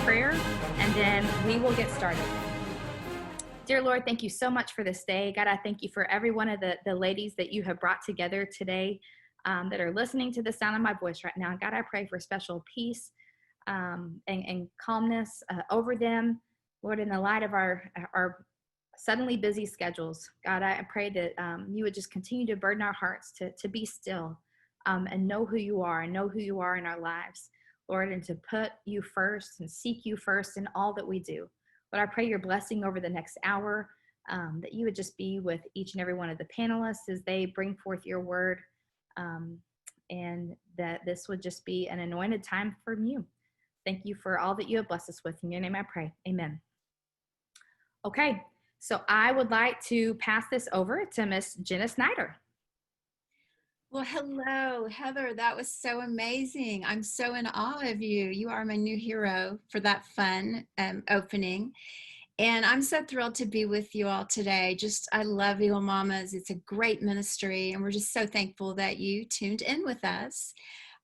prayer, and then we will get started. Dear Lord, thank you so much for this day. God, I thank you for every one of the ladies that you have brought together today that are listening to the sound of my voice right now. God, I pray for special peace and calmness over them, Lord, in the light of our suddenly busy schedules. God, I pray that you would just continue to burden our hearts to be still and know who you are and know who you are in our lives, Lord, and to put you first and seek you first in all that we do. Lord, I pray your blessing over the next hour, that you would just be with each and every one of the panelists as they bring forth your word, and that this would just be an anointed time from you. Thank you for all that you have blessed us with. In your name I pray. Amen. Okay, so I would like to pass this over to Miss Jena Snyder. Well, hello, Heather. That was so amazing. I'm so in awe of you. You are my new hero for that fun opening. And I'm so thrilled to be with you all today. I love Eagle Mamas. It's a great ministry, and we're just so thankful that you tuned in with us.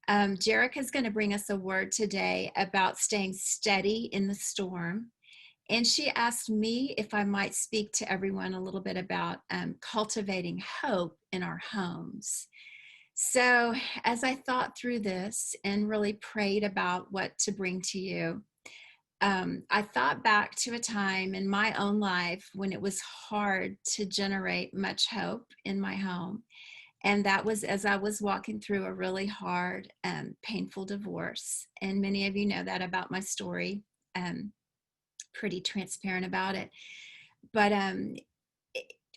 Jerica is going to bring us a word today about staying steady in the storm. And she asked me if I might speak to everyone a little bit about cultivating hope in our homes. So as I thought through this and really prayed about what to bring to you, I thought back to a time in my own life when it was hard to generate much hope in my home. And that was as I was walking through a really hard, painful divorce. And many of you know that about my story. Pretty transparent about it. But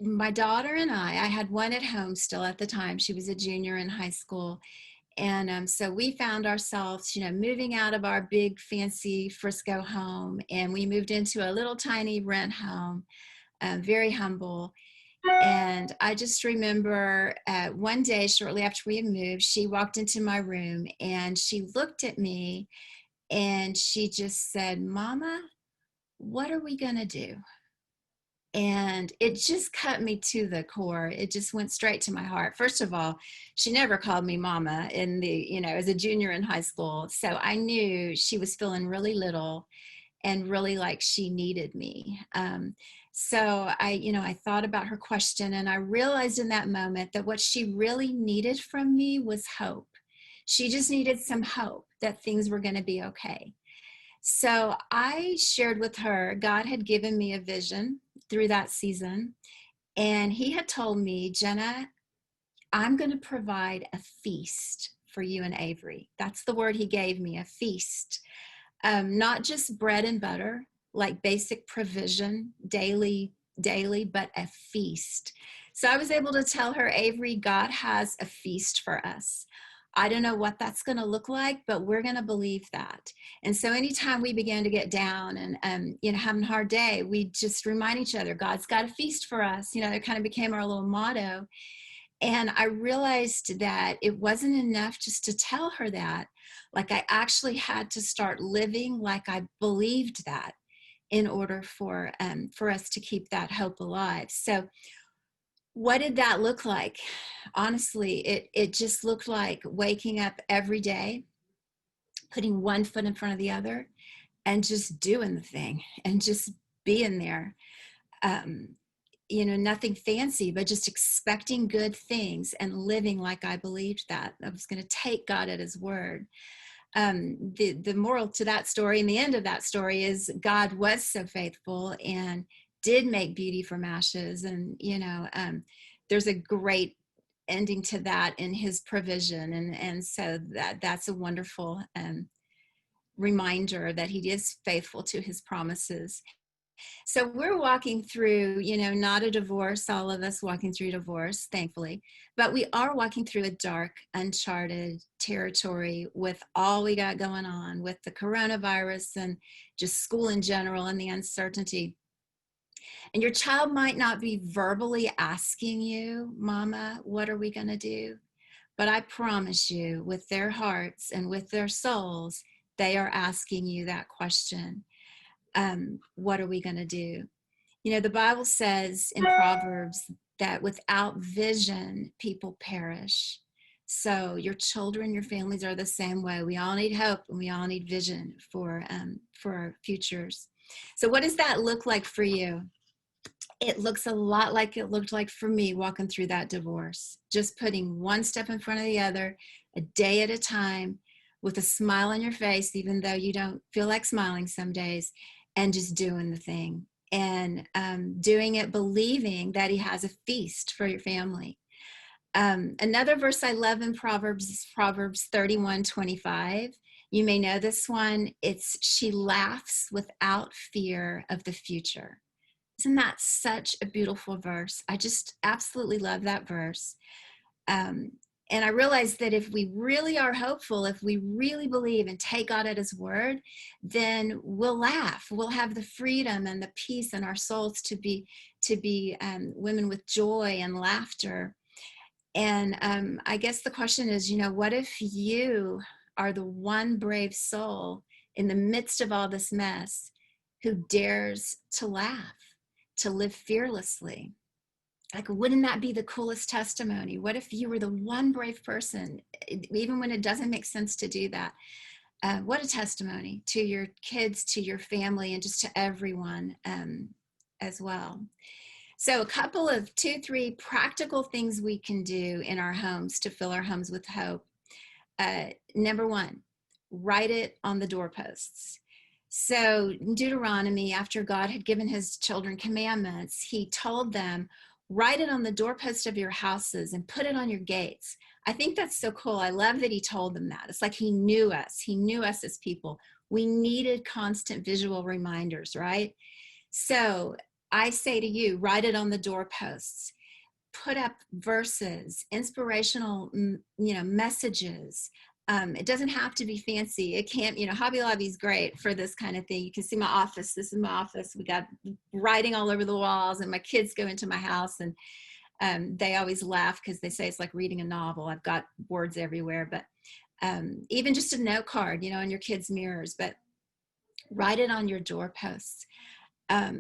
my daughter and I had one at home still at the time. She was a junior in high school. And so we found ourselves, moving out of our big fancy Frisco home, and we moved into a little tiny rent home, very humble. And I just remember one day shortly after we had moved, she walked into my room and she looked at me and she just said, "Mama, what are we going to do?" And it just cut me to the core. It just went straight to my heart. First of all, she never called me mama as a junior in high school. So I knew she was feeling really little and really like she needed me. So I thought about her question, and I realized in that moment that what she really needed from me was hope. She just needed some hope that things were going to be okay. So I shared with her, God had given me a vision through that season. And he had told me, "Jena, I'm going to provide a feast for you and Avery." That's the word he gave me, a feast. Not just bread and butter, like basic provision daily, but a feast. So I was able to tell her, "Avery, God has a feast for us. I don't know what that's going to look like, but we're going to believe that." And so anytime we began to get down and having a hard day, we just remind each other, God's got a feast for us. It kind of became our little motto. And I realized that it wasn't enough just to tell her that. Like, I actually had to start living like I believed that in order for us to keep that hope alive. So what did that look like? Honestly, it just looked like waking up every day, putting one foot in front of the other, and just doing the thing and just being there. Nothing fancy, but just expecting good things and living like I believed that I was going to take God at his word. The moral to that story and the end of that story is God was so faithful and did make beauty from ashes. And, there's a great ending to that in his provision. And so that's a wonderful reminder that he is faithful to his promises. So we're walking through, not a divorce, all of us walking through divorce, thankfully, but we are walking through a dark, uncharted territory with all we got going on with the coronavirus and just school in general and the uncertainty. And your child might not be verbally asking you, "Mama, what are we going to do?" But I promise you, with their hearts and with their souls, they are asking you that question. What are we going to do? The Bible says in Proverbs that without vision, people perish. So your children, your families are the same way. We all need hope, and we all need vision for our futures. So what does that look like for you? It looks a lot like it looked like for me walking through that divorce, just putting one step in front of the other, a day at a time, with a smile on your face, even though you don't feel like smiling some days, and just doing the thing, and doing it believing that he has a feast for your family. Another verse I love in Proverbs is Proverbs 31:25. You may know this one. It's, she laughs without fear of the future. Isn't that such a beautiful verse? I just absolutely love that verse. Um, and I realized that if we really are hopeful, if we really believe and take God at his word, then we'll laugh. We'll have the freedom and the peace in our souls to be women with joy and laughter. And I guess the question is, what if you are the one brave soul in the midst of all this mess who dares to laugh, to live fearlessly? Like, wouldn't that be the coolest testimony? What if you were the one brave person, even when it doesn't make sense to do that? What a testimony to your kids, to your family, and just to everyone as well. So a couple of 2-3 practical things we can do in our homes to fill our homes with hope. Number one, write it on the doorposts. So in Deuteronomy, after God had given his children commandments, he told them, write it on the doorpost of your houses and put it on your gates. I think that's so cool. I love that he told them that. It's like he knew us. He knew us as people. We needed constant visual reminders, right? So I say to you, write it on the doorposts. Put up verses, inspirational, messages. It doesn't have to be fancy. It can't, Hobby Lobby is great for this kind of thing. You can see my office. This is my office. We got writing all over the walls, and my kids go into my house, and they always laugh because they say it's like reading a novel. I've got words everywhere, but even just a note card, on your kids' mirrors, but write it on your doorposts.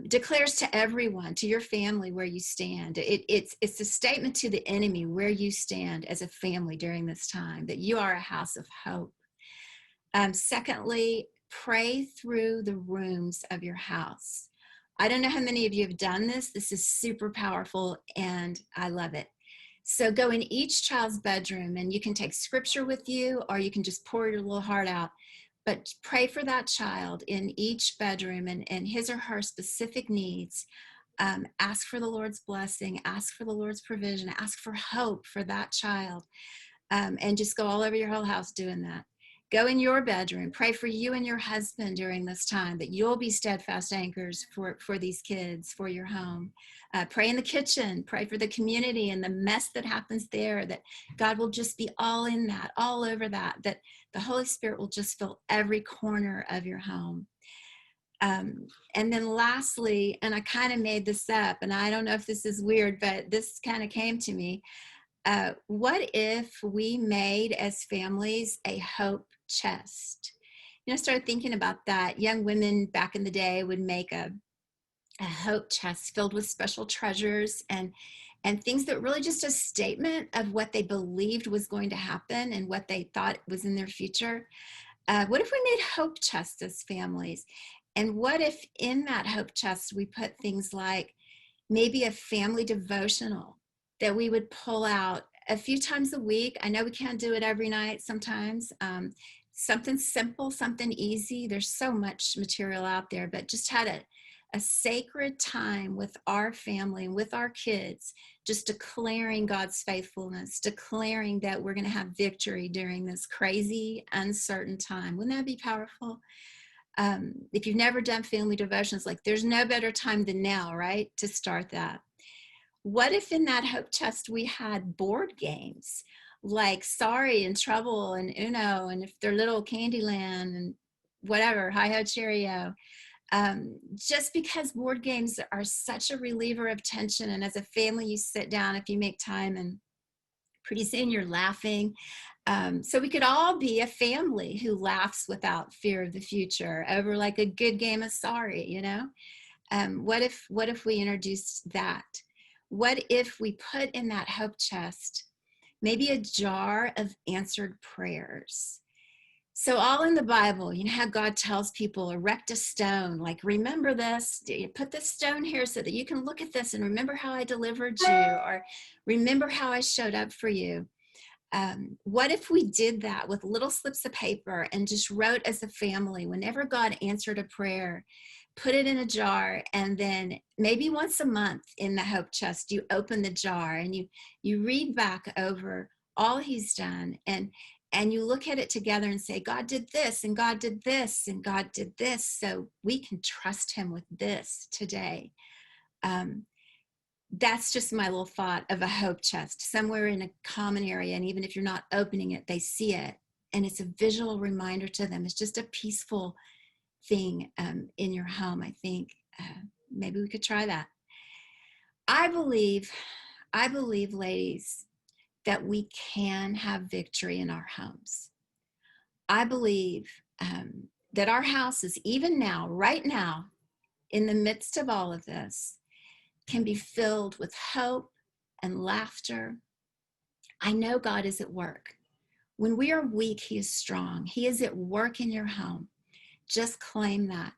Declares to everyone, to your family, where you stand. It's a statement to the enemy where you stand as a family during this time, that you are a house of hope. Secondly, pray through the rooms of your house. I don't know how many of you have done this. This is super powerful, and I love it. So go in each child's bedroom, and you can take scripture with you, or you can just pour your little heart out. But pray for that child in each bedroom and his or her specific needs. Ask for the Lord's blessing, ask for the Lord's provision, ask for hope for that child, and just go all over your whole house doing that. Go in your bedroom, pray for you and your husband during this time, that you'll be steadfast anchors for these kids, for your home. Pray in the kitchen, pray for the community and the mess that happens there, that God will just be all in that, all over that the Holy Spirit will just fill every corner of your home. And then lastly, and I kind of made this up, and I don't know if this is weird, but this kind of came to me. What if we made as families a hope chest? I started thinking about that. Young women back in the day would make a hope chest filled with special treasures and things that really just a statement of what they believed was going to happen and what they thought was in their future. What if we made hope chests as families? And what if in that hope chest we put things like maybe a family devotional that we would pull out a few times a week? I know we can't do it every night sometimes. Something simple, something easy. There's so much material out there, but just had a sacred time with our family and with our kids, just declaring God's faithfulness, declaring that we're going to have victory during this crazy, uncertain time. Wouldn't that be powerful? If you've never done family devotions, like there's no better time than now, right, to start that. What if in that hope chest we had board games like Sorry and Trouble and Uno, and if they're little Candyland and whatever, Hi-Ho Cheerio. Just because board games are such a reliever of tension, and as a family you sit down if you make time, and pretty soon you're laughing. So we could all be a family who laughs without fear of the future over like a good game of Sorry, What if we introduced that? What if we put in that hope chest maybe a jar of answered prayers. So all in the Bible, you know how God tells people, erect a stone, like, remember this, you put this stone here so that you can look at this and remember how I delivered you, or remember how I showed up for you. What if we did that with little slips of paper and just wrote as a family, whenever God answered a prayer, put it in a jar, and then maybe once a month in the hope chest, you open the jar and you read back over all he's done, and you look at it together and say, God did this, and God did this, and God did this, so we can trust him with this today. That's just my little thought of a hope chest somewhere in a common area. And even if you're not opening it, they see it. And it's a visual reminder to them. It's just a peaceful thing in your home. I think maybe we could try that. I believe, ladies, that we can have victory in our homes. I believe that our houses, even now, right now, in the midst of all of this, can be filled with hope and laughter. I know God is at work. When we are weak, he is strong. He is at work in your home. Just claim that.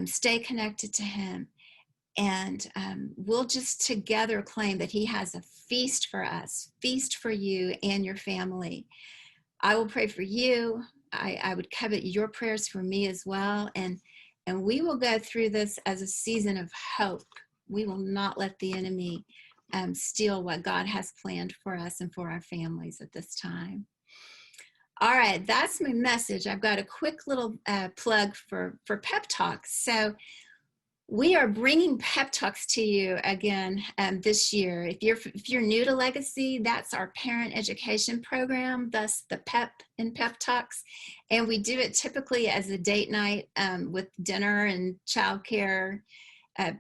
Stay connected to him. And we'll just together claim that he has a feast for us, feast for you and your family. I will pray for you. I would covet your prayers for me as well. And we will go through this as a season of hope. We will not let the enemy steal what God has planned for us and for our families at this time. All right, that's my message. I've got a quick little plug for Pep Talks. So we are bringing Pep Talks to you again this year. If you're new to Legacy, that's our parent education program, thus the Pep in Pep Talks. And we do it typically as a date night with dinner and childcare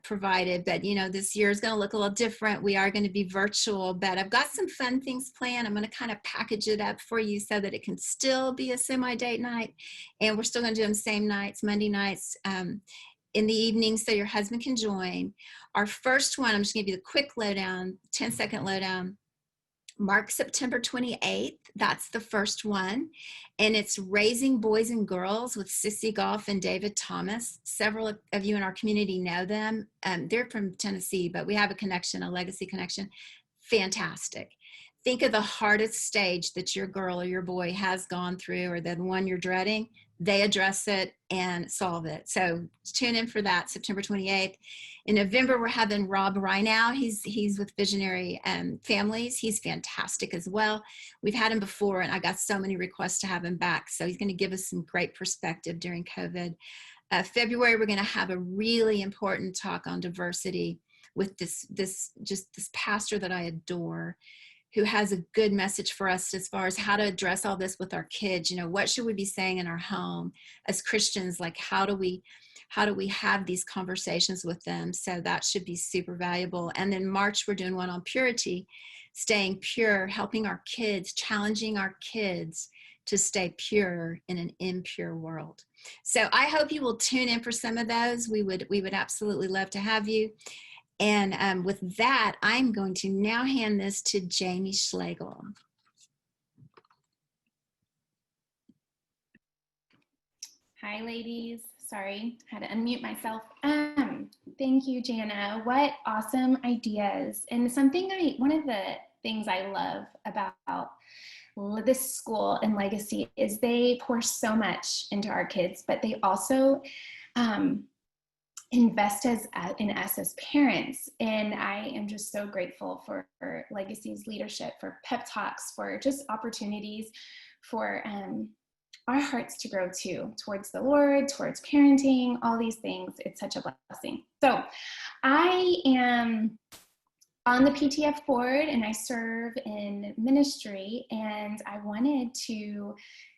provided, but you know, this year is going to look a little different. We are going to be virtual, but I've got some fun things planned. I'm going to kind of package it up for you so that it can still be a semi-date night, and we're still going to do them same nights, Monday nights, in the evening, so your husband can join. Our first one, I'm just going to give you the quick lowdown, 10-second lowdown. Mark September 28th, that's the first one. And it's Raising Boys and Girls with Sissy Goff and David Thomas. Several of you in our community know them. They're from Tennessee, but we have a connection, a legacy connection. Fantastic. Think of the hardest stage that your girl or your boy has gone through, or the one you're dreading. They address it and solve it. So tune in for that, September 28th. In November, we're having Rob Reinow. He's with Visionary Families. He's fantastic as well. We've had him before, and I got so many requests to have him back. So he's going to give us some great perspective during COVID. February, we're going to have a really important talk on diversity with this pastor that I adore, who has a good message for us as far as how to address all this with our kids. You know, what should we be saying in our home as Christians? Like, how do we have these conversations with them? So that should be super valuable. And then March, we're doing one on purity, staying pure, helping our kids, challenging our kids to stay pure in an impure world. So I hope you will tune in for some of those. We would absolutely love to have you. And with that, I'm going to now hand this to Jamie Schlegel. Hi, ladies. Sorry, had to unmute myself. Thank you, Jana. What awesome ideas. And one of the things I love about this school and Legacy is they pour so much into our kids, but they also invest in us as parents. And I am just so grateful for Legacy's leadership, for Pep Talks, for just opportunities for our hearts to grow too, towards the Lord, towards parenting, all these things. It's such a blessing. So I am on the PTF board and I serve in ministry, and I wanted to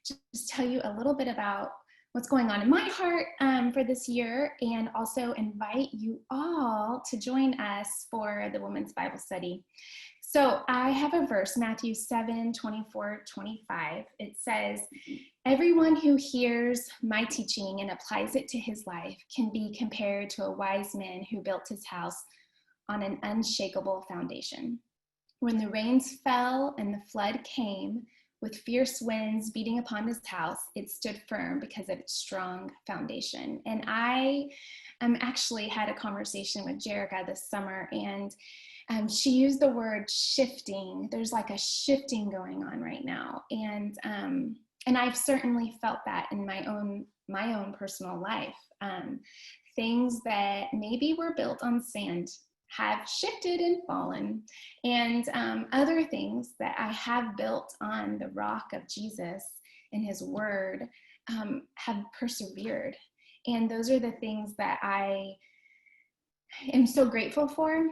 just tell you a little bit about what's going on in my heart for this year, and also invite you all to join us for the Women's Bible Study. So I have a verse, Matthew 7:24-25. It says, "Everyone who hears my teaching and applies it to his life can be compared to a wise man who built his house on an unshakable foundation." When the rains fell and the flood came, with fierce winds beating upon his house, it stood firm because of its strong foundation. And I actually had a conversation with Jerica this summer, and she used the word shifting. There's like a shifting going on right now. And I've certainly felt that in my own personal life. Things that maybe were built on sand have shifted and fallen, and other things that I have built on the rock of Jesus and his word have persevered. And those are the things that I am so grateful for.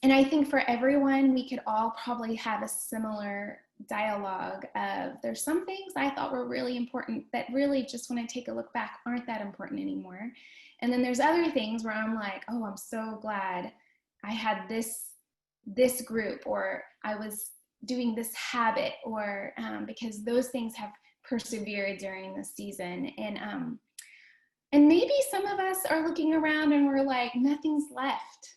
And I think for everyone, we could all probably have a similar dialogue of, there's some things I thought were really important that really, just when I take a look back, aren't that important anymore. And then there's other things where I'm like, oh, I'm so glad I had this group, or I was doing this habit, or because those things have persevered during the season. And maybe some of us are looking around and we're like, nothing's left.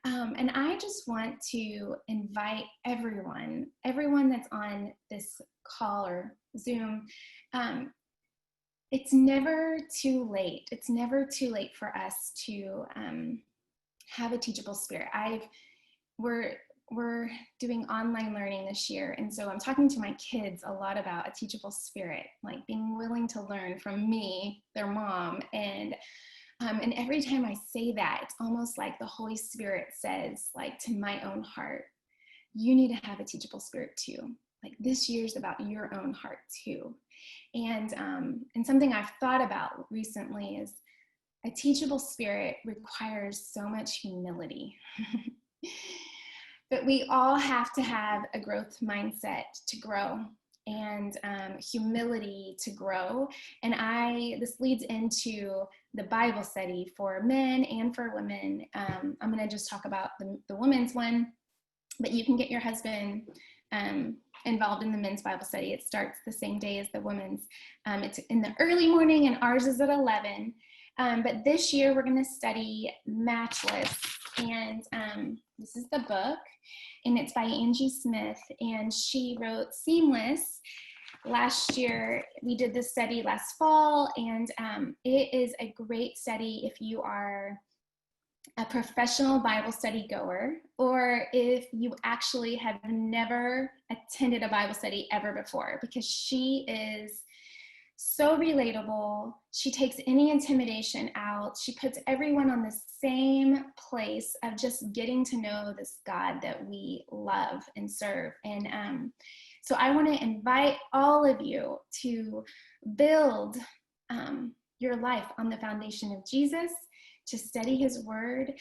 And I just want to invite everyone that's on this call or Zoom, it's never too late. It's never too late for us to have a teachable spirit. We're doing online learning this year, and so I'm talking to my kids a lot about a teachable spirit, like being willing to learn from me, their mom, and every time I say that, it's almost like the Holy Spirit says, like, to my own heart, you need to have a teachable spirit too. Like, this year's about your own heart too. And something I've thought about recently is a teachable spirit requires so much humility. But we all have to have a growth mindset to grow, and humility to grow. And this leads into the Bible study for men and for women. I'm going to just talk about the women's one, but you can get your husband involved in the men's Bible study. It starts the same day as the women's. It's in the early morning, and ours is at 11. But this year we're going to study Matchless, and this is the book, and it's by Angie Smith, and she wrote Seamless. Last year we did this study last fall, and it is a great study if you are a professional Bible study goer, or if you actually have never attended a Bible study ever before, because she is so relatable. She takes any intimidation out. She puts everyone on the same place of just getting to know this God that we love and serve. And so I want to invite all of you to build your life on the foundation of Jesus, to study his word,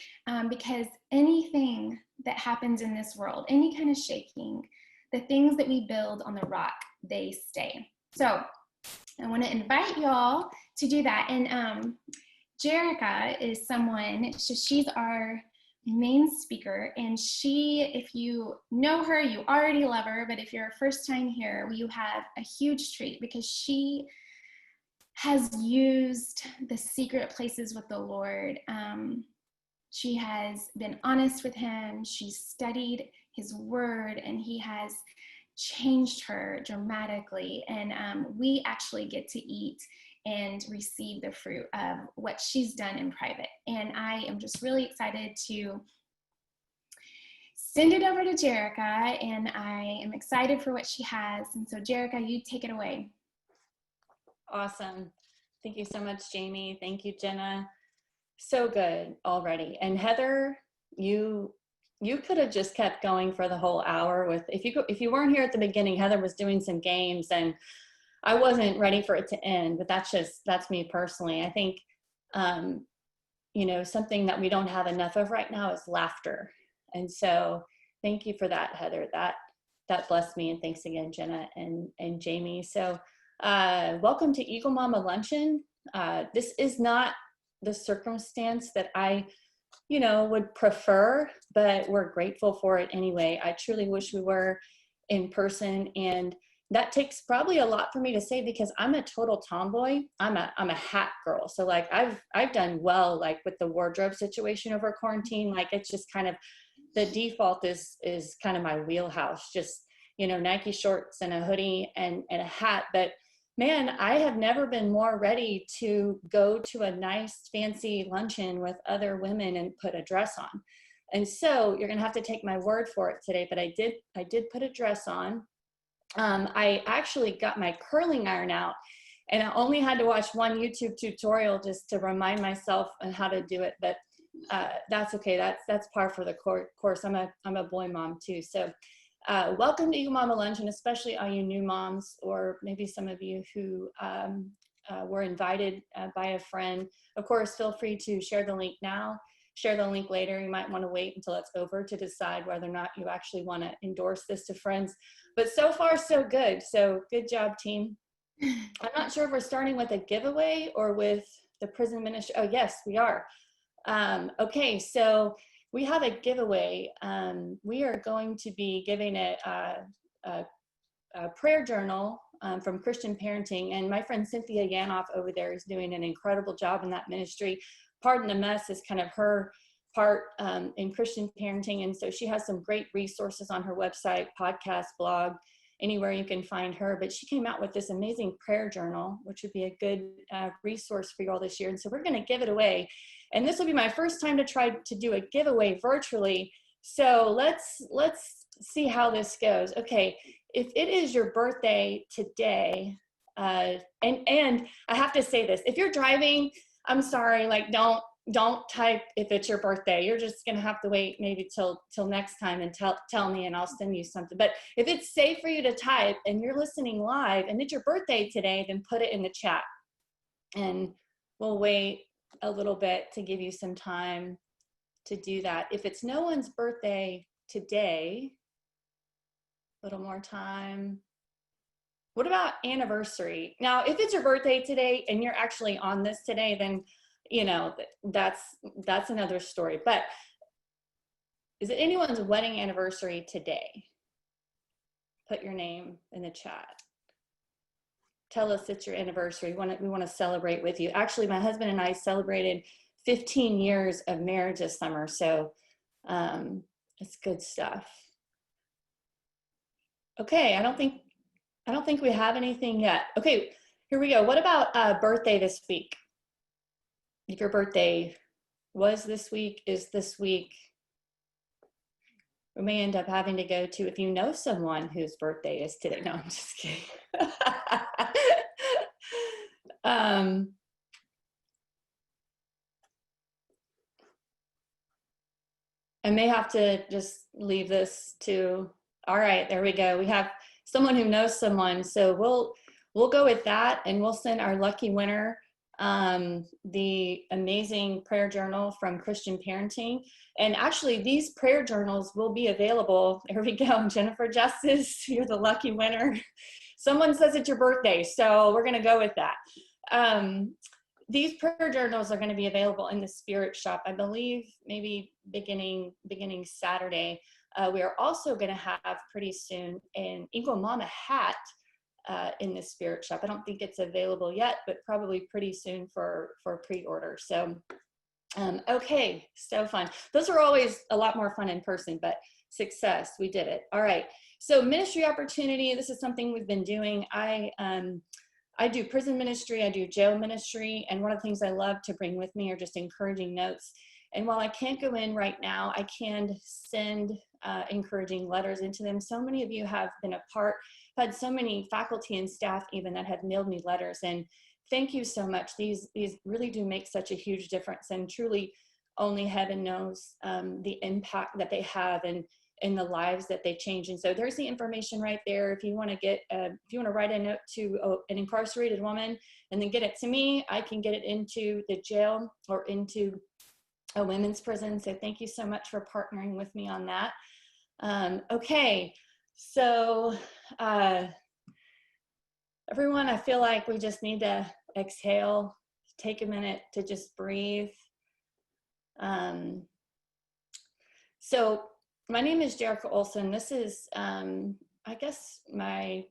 because anything that happens in this world, any kind of shaking, the things that we build on the rock, they stay. So I want to invite y'all to do that. And Jerica is someone, so she's our main speaker, and she, if you know her, you already love her, but if you're a first time here, you have a huge treat, because she has used the secret places with the Lord. She has been honest with him. She's studied his word, and he has changed her dramatically. And we actually get to eat and receive the fruit of what she's done in private. And I am just really excited to send it over to Jerica, and I am excited for what she has. And so Jerica, you take it away. Awesome. Thank you so much, Jamie. Thank you, Jena. So good already. And Heather, you could have just kept going for the whole hour with, if you weren't here at the beginning, Heather was doing some games and I wasn't ready for it to end, but that's me personally. I think, something that we don't have enough of right now is laughter. And so thank you for that, Heather. That blessed me. And thanks again, Jena and Jamie. So welcome to Eagle Mama Luncheon. This is not the circumstance that I would prefer, but we're grateful for it anyway. I truly wish we were in person, and that takes probably a lot for me to say, because I'm a total tomboy. I'm a hat girl. So like I've done well, like with the wardrobe situation over quarantine. Like it's just kind of the default is kind of my wheelhouse, just, Nike shorts and a hoodie and a hat. But man, I have never been more ready to go to a nice fancy luncheon with other women and put a dress on. And so you're going to have to take my word for it today, but I did put a dress on. I actually got my curling iron out, and I only had to watch one YouTube tutorial just to remind myself on how to do it. But that's okay. That's par for the course. I'm a boy mom too. So welcome to Eagle Mama Lunch, and especially all you new moms, or maybe some of you who were invited by a friend. Of course, feel free to share the link now, share the link later. You might want to wait until it's over to decide whether or not you actually want to endorse this to friends. But so far, so good. So good job, team. I'm not sure if we're starting with a giveaway or with the prison ministry. Oh, yes, we are. Okay, so we have a giveaway. We are going to be giving a prayer journal from Christian Parenting, and my friend Cynthia Yanoff over there is doing an incredible job in that ministry. Pardon the Mess is kind of her part in Christian Parenting, and so she has some great resources on her website, podcast, blog, anywhere you can find her. But she came out with this amazing prayer journal, which would be a good resource for you all this year. And so we're going to give it away. And this will be my first time to try to do a giveaway virtually. So let's see how this goes. Okay, if it is your birthday today, and I have to say this, if you're driving, I'm sorry, like don't type if it's your birthday. You're just gonna have to wait maybe till next time and tell me, and I'll send you something. But if it's safe for you to type and you're listening live and it's your birthday today, then put it in the chat, and we'll wait a little bit to give you some time to do that. If it's no one's birthday today, a little more time. What about anniversary? Now, if it's your birthday today and you're actually on this today, then that's another story. But is it anyone's wedding anniversary today? Put your name in the chat. Tell us it's your anniversary. We want to celebrate with you. Actually, my husband and I celebrated 15 years of marriage this summer, so it's good stuff. Okay, I don't think we have anything yet. Okay, here we go. What about birthday this week? If your birthday was this week, is this week, we may end up having to go to, if you know someone whose birthday is today. No, I'm just kidding. I may have to just leave this to, all right, there we go. We have someone who knows someone. So we'll go with that, and we'll send our lucky winner the amazing prayer journal from Christian Parenting. And actually, these prayer journals will be available. Here we go, Jennifer Justice, you're the lucky winner. Someone says it's your birthday, so we're gonna go with that. These prayer journals are gonna be available in the Spirit Shop, I believe, maybe beginning Saturday. We are also gonna have pretty soon an Eagle Mama hat in the Spirit Shop. I don't think it's available yet, but probably pretty soon for pre-order. So, okay, so fun. Those are always a lot more fun in person, but success, we did it. All right, so ministry opportunity, this is something we've been doing. I do prison ministry, I do jail ministry, and one of the things I love to bring with me are just encouraging notes. And while I can't go in right now, I can send encouraging letters into them. So many of you have been a part, had so many faculty and staff even that have mailed me letters, and thank you so much. These really do make such a huge difference, and truly only heaven knows the impact that they have and in the lives that they change. And so there's the information right there. If you want to get, if you want to write a note to an incarcerated woman and then get it to me, I can get it into the jail or into a women's prison. So thank you so much for partnering with me on that. Okay, so everyone, I feel like we just need to exhale, take a minute to just breathe. So my name is Jerica Olson. This is, I guess, I'm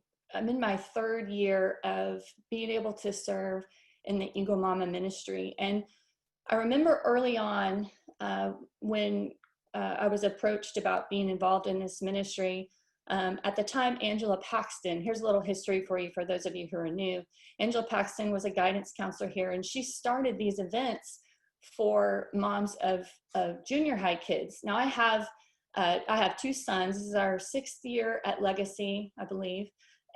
in my third year of being able to serve in the Eagle Mama ministry. And I remember early on when I was approached about being involved in this ministry. At the time, Angela Paxton, here's a little history for you, for those of you who are new. Angela Paxton was a guidance counselor here, and she started these events for moms of junior high kids. Now I have two sons. This is our 6th year at Legacy, I believe.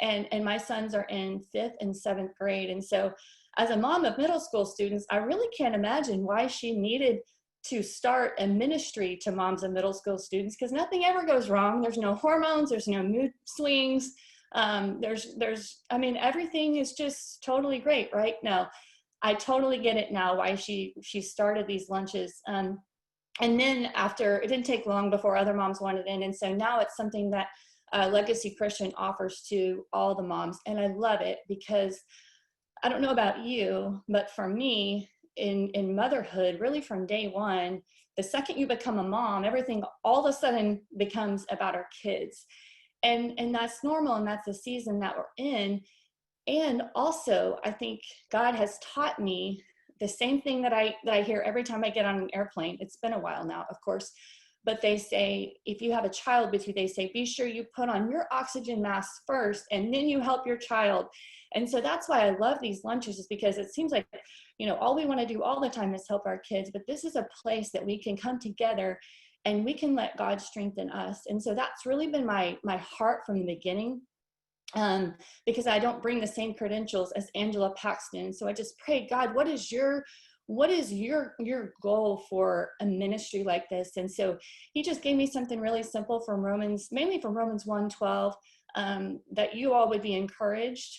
And my sons are in 5th and 7th grade. And so as a mom of middle school students, I really can't imagine why she needed to start a ministry to moms of middle school students, because nothing ever goes wrong. There's no hormones, there's no mood swings. I mean, everything is just totally great, right? Now, I totally get it now why she started these lunches. And then after, it didn't take long before other moms wanted in. And so now it's something that Legacy Christian offers to all the moms. And I love it because I don't know about you, but for me, in motherhood, really from day one, the second you become a mom, everything all of a sudden becomes about our kids. And that's normal, and that's the season that we're in. And also, I think God has taught me the same thing that I hear every time I get on an airplane. It's been a while now, of course, but they say, if you have a child with you, they say, be sure you put on your oxygen mask first, and then you help your child. And so that's why I love these lunches, is because it seems like, all we want to do all the time is help our kids, but this is a place that we can come together and we can let God strengthen us. And so that's really been my heart from the beginning, because I don't bring the same credentials as Angela Paxton. So I just pray, God, what is your goal for a ministry like this? And so he just gave me something really simple from mainly from Romans 1:12, that you all would be encouraged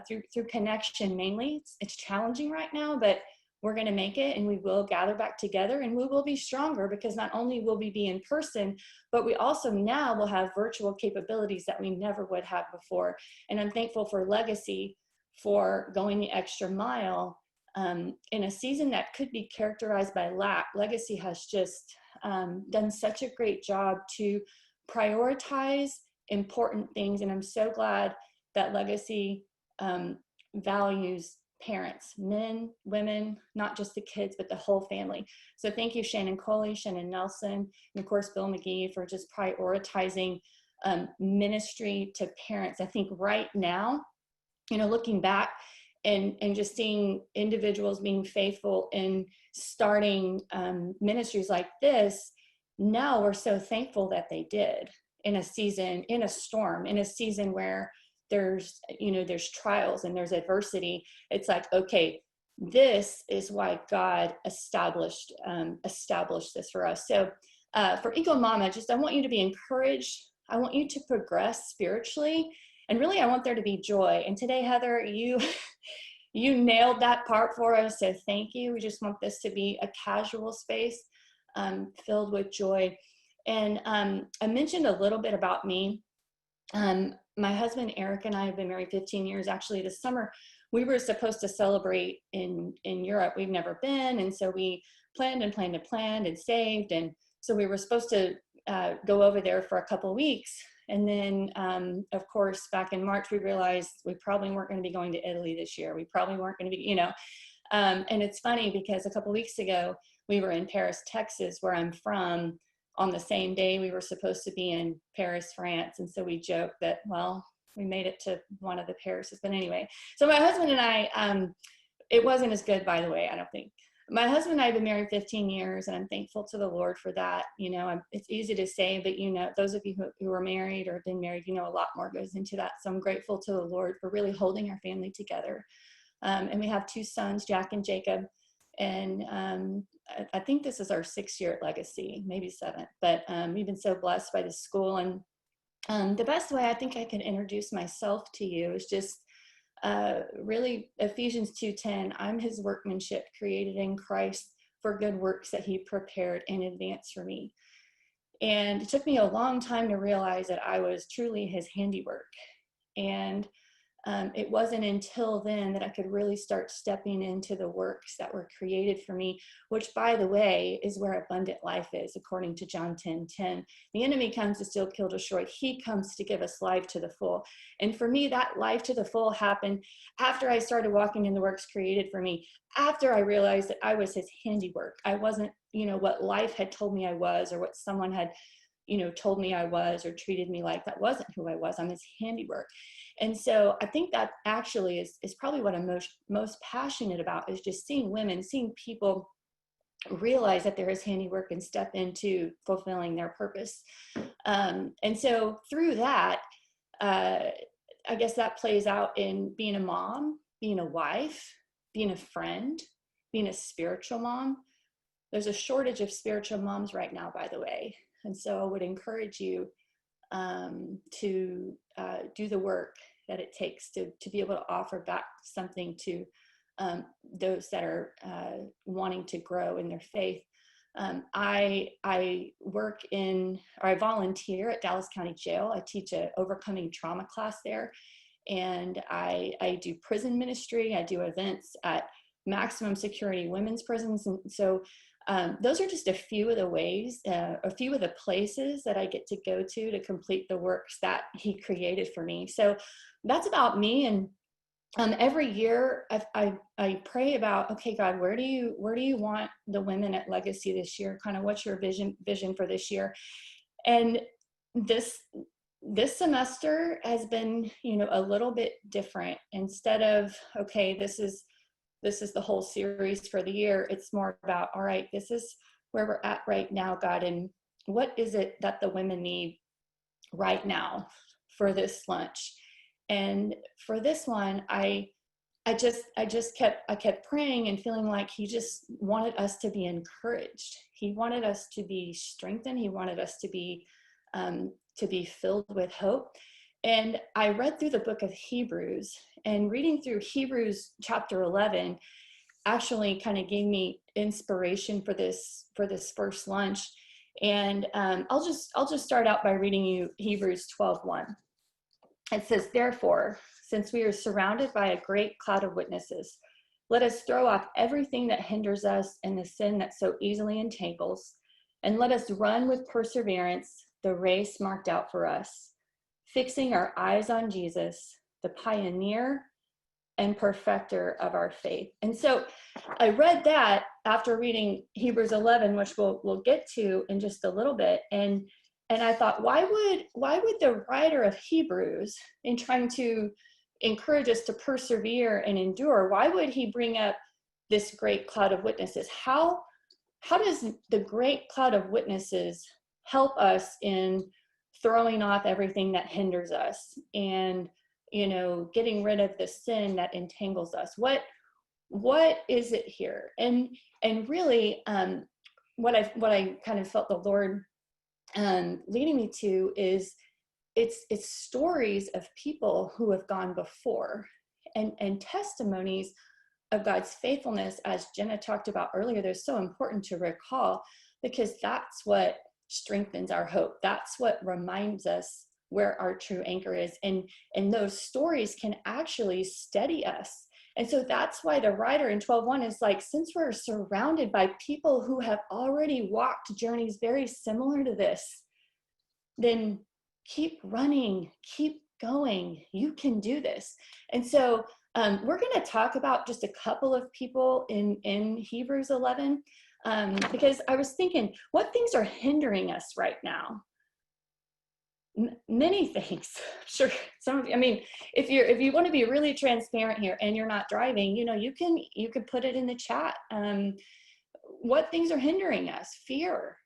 through connection mainly. It's challenging right now, but we're going to make it, and we will gather back together, and we will be stronger, because not only will we be in person, but we also now will have virtual capabilities that we never would have before. And I'm thankful for Legacy for going the extra mile in a season that could be characterized by lack. Legacy has just done such a great job to prioritize important things. And I'm so glad that Legacy values parents, men, women, not just the kids, but the whole family. So thank you, Shannon Coley, Shannon Nelson, and of course, Bill McGee, for just prioritizing ministry to parents. I think right now, looking back and just seeing individuals being faithful in starting ministries like this, now we're so thankful that they did in a season, in a storm, in a season where there's trials and there's adversity. It's like, okay, this is why God established this for us. So for Eagle Mama, I want you to be encouraged. I want you to progress spiritually, and really I want there to be joy. And today, Heather, you nailed that part for us. So thank you. We just want this to be a casual space filled with joy. And I mentioned a little bit about me. My husband, Eric, and I have been married 15 years. Actually, this summer, we were supposed to celebrate in Europe. We've never been. And so we planned and saved. And so we were supposed to go over there for a couple of weeks. And then, of course, back in March, we realized we probably weren't going to be going to Italy this year. We probably weren't going to be, and it's funny because a couple of weeks ago, we were in Paris, Texas, where I'm from. On the same day we were supposed to be in Paris, France. And so we joked that, well, we made it to one of the Parises. But anyway, so my husband and I, it wasn't as good, by the way, I don't think. My husband and I have been married 15 years, and I'm thankful to the Lord for that. It's easy to say, but those of you who are married or have been married, a lot more goes into that. So I'm grateful to the Lord for really holding our family together. And we have 2 sons, Jack and Jacob. And I think this is our 6th year at Legacy, maybe 7th, but we've been so blessed by the school. And the best way I think I can introduce myself to you is just really Ephesians 2:10. I'm his workmanship, created in Christ for good works that he prepared in advance for me. And it took me a long time to realize that I was truly his handiwork. And it wasn't until then that I could really start stepping into the works that were created for me, which, by the way, is where abundant life is, according to John 10:10. The enemy comes to steal, kill, destroy. He comes to give us life to the full. And for me, that life to the full happened after I started walking in the works created for me, after I realized that I was his handiwork. I wasn't, what life had told me I was, or what someone had, told me I was, or treated me like. That wasn't who I was. I'm his handiwork. And so I think that actually is probably what I'm most passionate about, is just seeing women, seeing people realize that they're his handiwork and step into fulfilling their purpose. And so through that, I guess that plays out in being a mom, being a wife, being a friend, being a spiritual mom. There's a shortage of spiritual moms right now, by the way. And so I would encourage you to do the work that it takes to be able to offer back something to those that are wanting to grow in their faith. I volunteer at Dallas County Jail. I teach an overcoming trauma class there, and I do prison ministry. I do events at maximum security women's prisons, and so those are just a few of the ways, a few of the places that I get to go to complete the works that he created for me. So that's about me. And every year I pray about, okay, God, where do you want the women at Legacy this year? Kind of what's your vision for this year? And this semester has been, a little bit different. Instead of, okay, this is the whole series for the year, it's more about, all right, this is where we're at right now, God, and what is it that the women need right now for this lunch? And for this one, I kept praying and feeling like he just wanted us to be encouraged. He wanted us to be strengthened. He wanted us to be filled with hope. And I read through the book of Hebrews, and reading through Hebrews chapter 11 actually kind of gave me inspiration for this first lunch. And I'll just start out by reading you Hebrews 12:1. It says, "Therefore, since we are surrounded by a great cloud of witnesses, let us throw off everything that hinders us and the sin that so easily entangles, and let us run with perseverance the race marked out for us, fixing our eyes on Jesus, the pioneer and perfecter of our faith." And so I read that after reading Hebrews 11, which we'll get to in just a little bit. And I thought, why would the writer of Hebrews, in trying to encourage us to persevere and endure, why would he bring up this great cloud of witnesses? How does the great cloud of witnesses help us in throwing off everything that hinders us and, getting rid of the sin that entangles us? What is it here? And really, what I kind of felt the Lord leading me to is it's stories of people who have gone before, and testimonies of God's faithfulness, as Jena talked about earlier. They're so important to recall, because that's what strengthens our hope. That's what reminds us where our true anchor is. And those stories can actually steady us. And so that's why the writer in 12:1 is like, since we're surrounded by people who have already walked journeys very similar to this, then keep running, keep going. You can do this. And so we're going to talk about just a couple of people in Hebrews 11, because I was thinking, what things are hindering us right now? Many things. Sure, some of you. I mean, if you want to be really transparent here, and you're not driving, you can put it in the chat. What things are hindering us? Fear,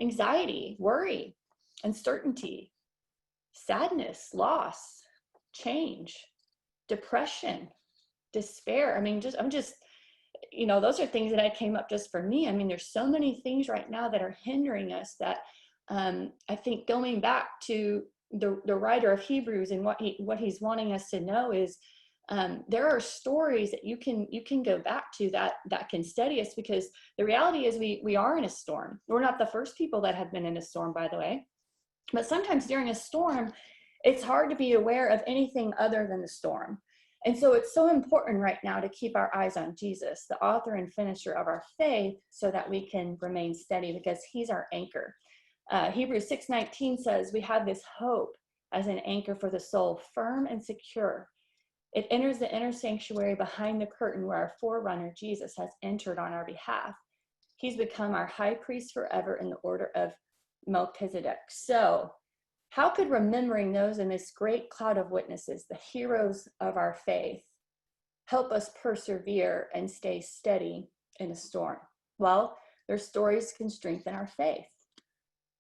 anxiety, worry, uncertainty, sadness, loss, change, depression, despair. I mean, those are things that came up just for me. I mean, there's so many things right now that are hindering us that I think, going back to the writer of Hebrews and what he's wanting us to know is there are stories that you can go back to that can steady us, because the reality is we are in a storm. We're not the first people that have been in a storm, by the way, but sometimes during a storm, It's hard to be aware of anything other than the storm. And so it's so important right now to keep our eyes on Jesus, the author and finisher of our faith, so that we can remain steady, because he's our anchor. Hebrews 6:19 says, we have this hope as an anchor for the soul, firm and secure. It enters the inner sanctuary behind the curtain where our forerunner, Jesus, has entered on our behalf. He's become our high priest forever in the order of Melchizedek. So how could remembering those in this great cloud of witnesses, the heroes of our faith, help us persevere and stay steady in a storm? Well, their stories can strengthen our faith,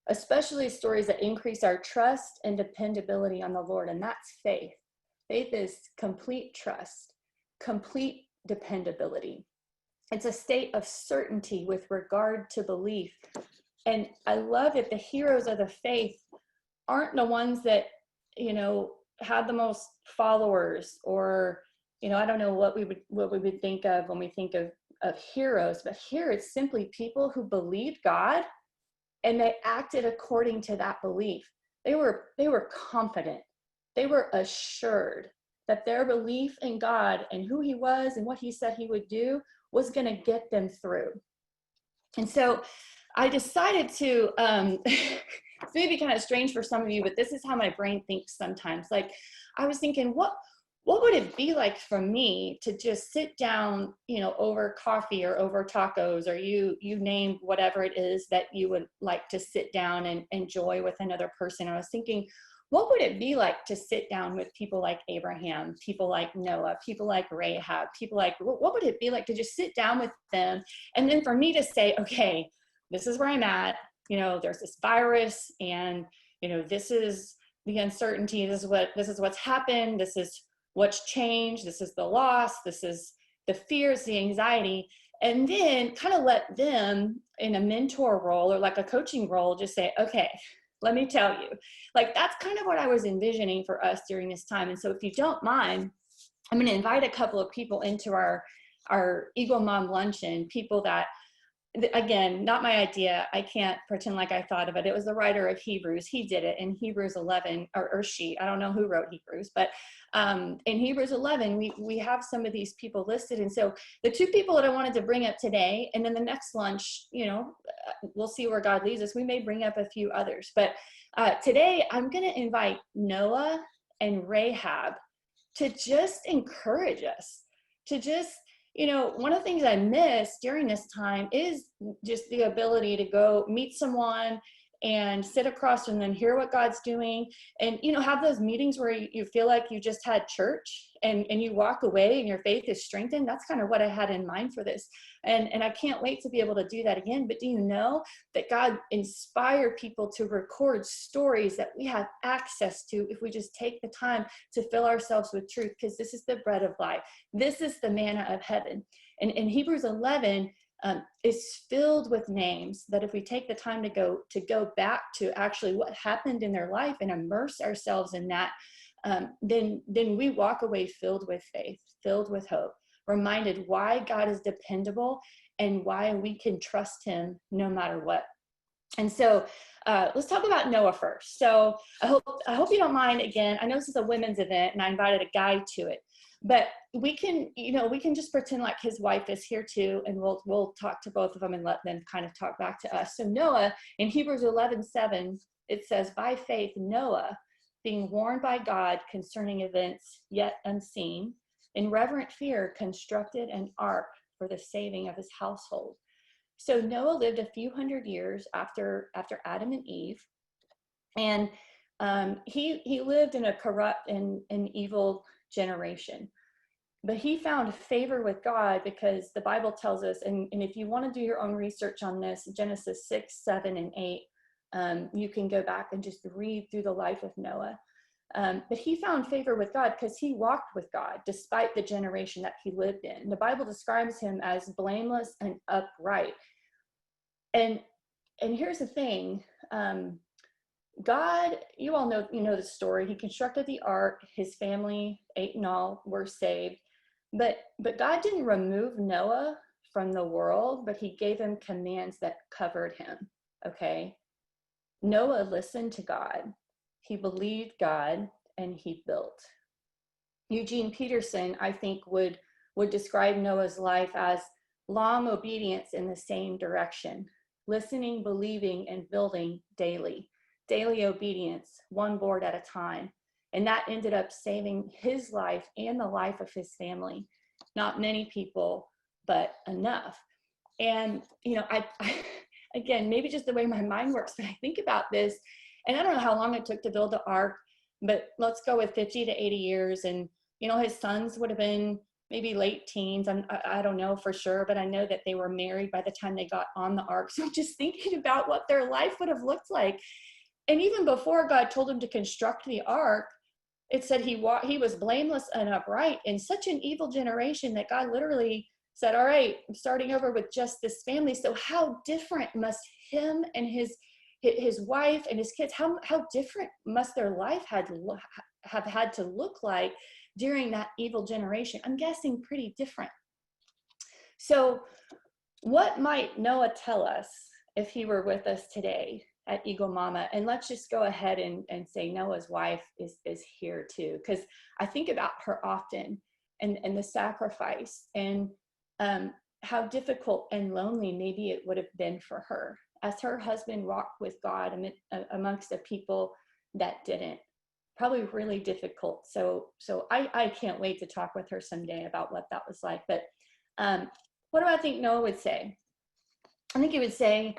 especially stories that increase our trust and dependability on the Lord, and that's faith. Faith is complete trust, complete dependability. It's a state of certainty with regard to belief. And I love that the heroes of the faith aren't the ones that, had the most followers, or, I don't know what we would think of when we think of heroes, but here it's simply people who believed God and they acted according to that belief. They were confident. They were assured that their belief in God and who he was and what he said he would do was going to get them through. And so I decided to, it's maybe kind of strange for some of you, but this is how my brain thinks sometimes. Like, I was thinking, what would it be like for me to just sit down, over coffee or over tacos, or you name whatever it is that you would like to sit down and enjoy with another person. I was thinking, what would it be like to sit down with people like Abraham, people like Noah, people like Rahab, what would it be like to just sit down with them? And then for me to say, okay, this is where I'm at, there's this virus, and, this is the uncertainty. This is what's happened. This is what's changed. This is the loss. This is the fears, the anxiety. And then kind of let them, in a mentor role or like a coaching role, just say, okay, let me tell you. Like, that's kind of what I was envisioning for us during this time. And so if you don't mind, I'm going to invite a couple of people into our Eagle Mom Luncheon, people that, again, not my idea. I can't pretend like I thought of it. It was the writer of Hebrews. He did it in Hebrews 11, or she, I don't know who wrote Hebrews, but in Hebrews 11, we have some of these people listed. And so the two people that I wanted to bring up today, and then the next lunch, we'll see where God leads us. We may bring up a few others, but today I'm going to invite Noah and Rahab to just encourage us, to just, one of the things I miss during this time is just the ability to go meet someone and sit across from them, hear what God's doing, and, have those meetings where you feel like you just had church and you walk away and your faith is strengthened. That's kind of what I had in mind for this. And I can't wait to be able to do that again. But do you know that God inspired people to record stories that we have access to if we just take the time to fill ourselves with truth? Because this is the bread of life. This is the manna of heaven. And in Hebrews 11, is filled with names that if we take the time to go back to actually what happened in their life and immerse ourselves in that, then we walk away filled with faith, filled with hope, reminded why God is dependable and why we can trust him no matter what. And so let's talk about Noah first. So I hope you don't mind. Again, I know this is a women's event and I invited a guy to it, but we can just pretend like his wife is here too, and we'll talk to both of them and let them kind of talk back to us. So Noah, in Hebrews 11:7, it says, by faith, Noah, being warned by God concerning events yet unseen, in reverent fear, constructed an ark for the saving of his household. So Noah lived a few hundred years after Adam and Eve, and he lived in a corrupt and evil generation. But he found favor with God because the Bible tells us, and if you want to do your own research on this, Genesis 6, 7, and 8, you can go back and just read through the life of Noah. But he found favor with God because he walked with God despite the generation that he lived in. The Bible describes him as blameless and upright. And here's the thing, God, you all know, the story. He constructed the ark. His family, 8 in all, were saved. But God didn't remove Noah from the world, but he gave him commands that covered him. Okay. Noah listened to God. he believed God, and he built. Eugene Peterson, I think, would describe Noah's life as long obedience in the same direction, listening, believing, and building daily obedience, one board at a time. And that ended up saving his life and the life of his family. Not many people, but enough. And, you know, I again, maybe just the way my mind works, but I think about this, and I don't know how long it took to build the ark, but let's go with 50 to 80 years. And, you know, his sons would have been maybe late teens. I don't know for sure, but I know that they were married by the time they got on the ark. So just thinking about what their life would have looked like. And even before God told him to construct the ark, it said he was blameless and upright in such an evil generation that God literally said, all right, I'm starting over with just this family. So how different must him and his wife and his kids, how different must their life have had to look like during that evil generation? I'm guessing pretty different. So what might Noah tell us if he were with us today at Eagle Mama? And let's just go ahead and say Noah's wife is here too, because I think about her often and the sacrifice and how difficult and lonely maybe it would have been for her as her husband walked with God amongst the people that didn't. Probably really difficult. So I can't wait to talk with her someday about what that was like. But what do I think Noah would say? I think he would say,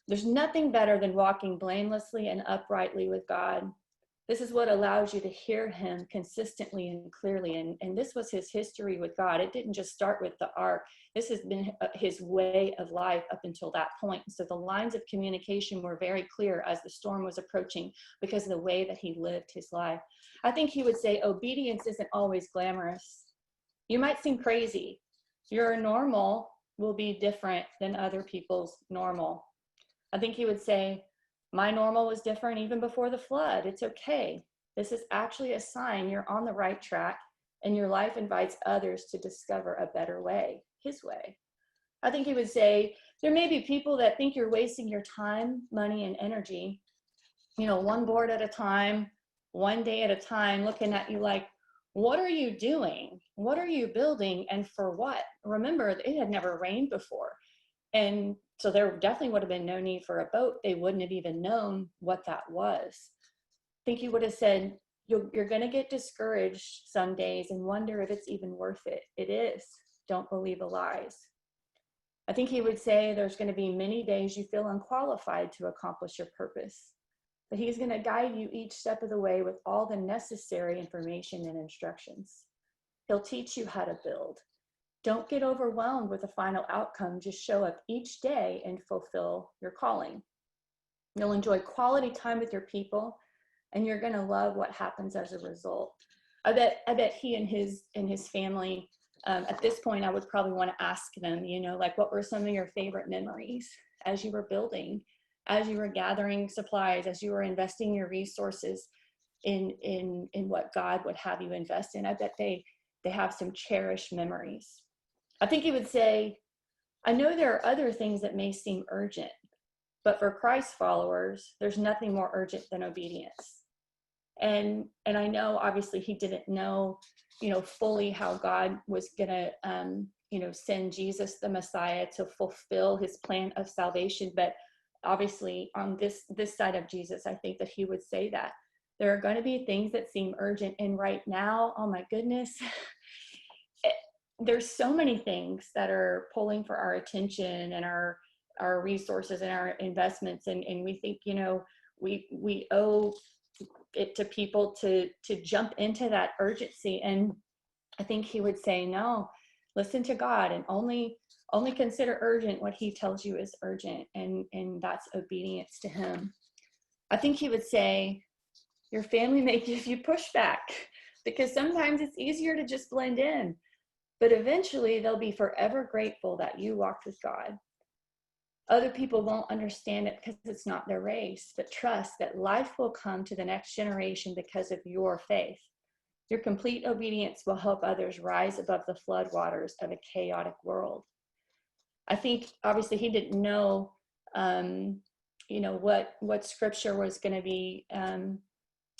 there's nothing better than walking blamelessly and uprightly with God. This is what allows you to hear him consistently and clearly. And this was his history with God. It didn't just start with the ark. This has been his way of life up until that point. So the lines of communication were very clear as the storm was approaching because of the way that he lived his life. I think he would say obedience isn't always glamorous. You might seem crazy. Your normal will be different than other people's normal. I think he would say, my normal was different even before the flood. It's okay. This is actually a sign you're on the right track and your life invites others to discover a better way, his way. I think he would say, there may be people that think you're wasting your time, money, and energy, you know, one board at a time, one day at a time, looking at you like, what are you doing? What are you building and for what? Remember, it had never rained before. And so there definitely would have been no need for a boat. They wouldn't have even known what that was. I think he would have said, you're going to get discouraged some days and wonder if it's even worth it. It is. Don't believe the lies. I think he would say there's going to be many days you feel unqualified to accomplish your purpose, but he's going to guide you each step of the way with all the necessary information and instructions. He'll teach you how to build. Don't get overwhelmed with the final outcome. Just show up each day and fulfill your calling. You'll enjoy quality time with your people, and you're going to love what happens as a result. I bet he and his family, at this point, I would probably want to ask them, you know, like, what were some of your favorite memories as you were building, as you were gathering supplies, as you were investing your resources in what God would have you invest in? I bet they have some cherished memories. I think he would say, I know there are other things that may seem urgent, but for Christ followers, there's nothing more urgent than obedience. And I know obviously he didn't know, you know, fully how God was gonna, send Jesus the Messiah to fulfill his plan of salvation. But obviously on this side of Jesus, I think that he would say that there are going to be things that seem urgent. And right now, oh my goodness, there's so many things that are pulling for our attention and our resources and our investments. And we think, you know, we owe it to people to jump into that urgency. And I think he would say, no, listen to God and only consider urgent what he tells you is urgent. And that's obedience to him. I think he would say, your family may give you pushback because sometimes it's easier to just blend in. But eventually they'll be forever grateful that you walked with God. Other people won't understand it because it's not their race, but trust that life will come to the next generation because of your faith. Your complete obedience will help others rise above the floodwaters of a chaotic world. I think obviously he didn't know, what scripture was going to be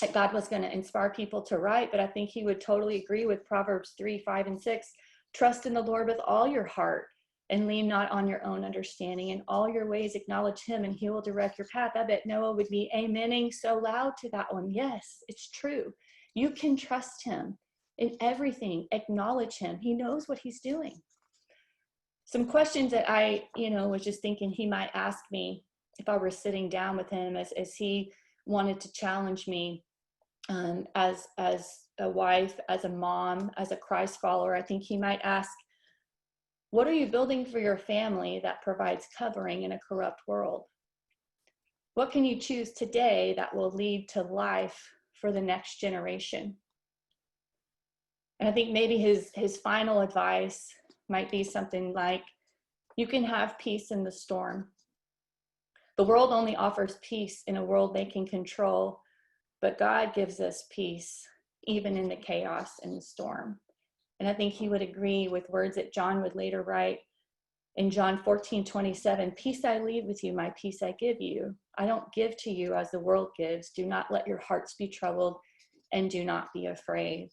that God was going to inspire people to write, but I think he would totally agree with Proverbs 3, 5, and 6. Trust in the Lord with all your heart and lean not on your own understanding. In all your ways acknowledge him and he will direct your path. I bet Noah would be amening so loud to that one. Yes, it's true. You can trust him in everything. Acknowledge him. He knows what he's doing. Some questions that I, was just thinking he might ask me if I were sitting down with him as he wanted to challenge me as a wife, as a mom, as a Christ follower. I think he might ask, what are you building for your family that provides covering in a corrupt world? What can you choose today that will lead to life for the next generation? And I think maybe his final advice might be something like, you can have peace in the storm. The world only offers peace in a world they can control, but God gives us peace even in the chaos and the storm. And I think he would agree with words that John would later write in John 14:27, peace I leave with you, my peace I give you. I don't give to you as the world gives. Do not let your hearts be troubled and do not be afraid.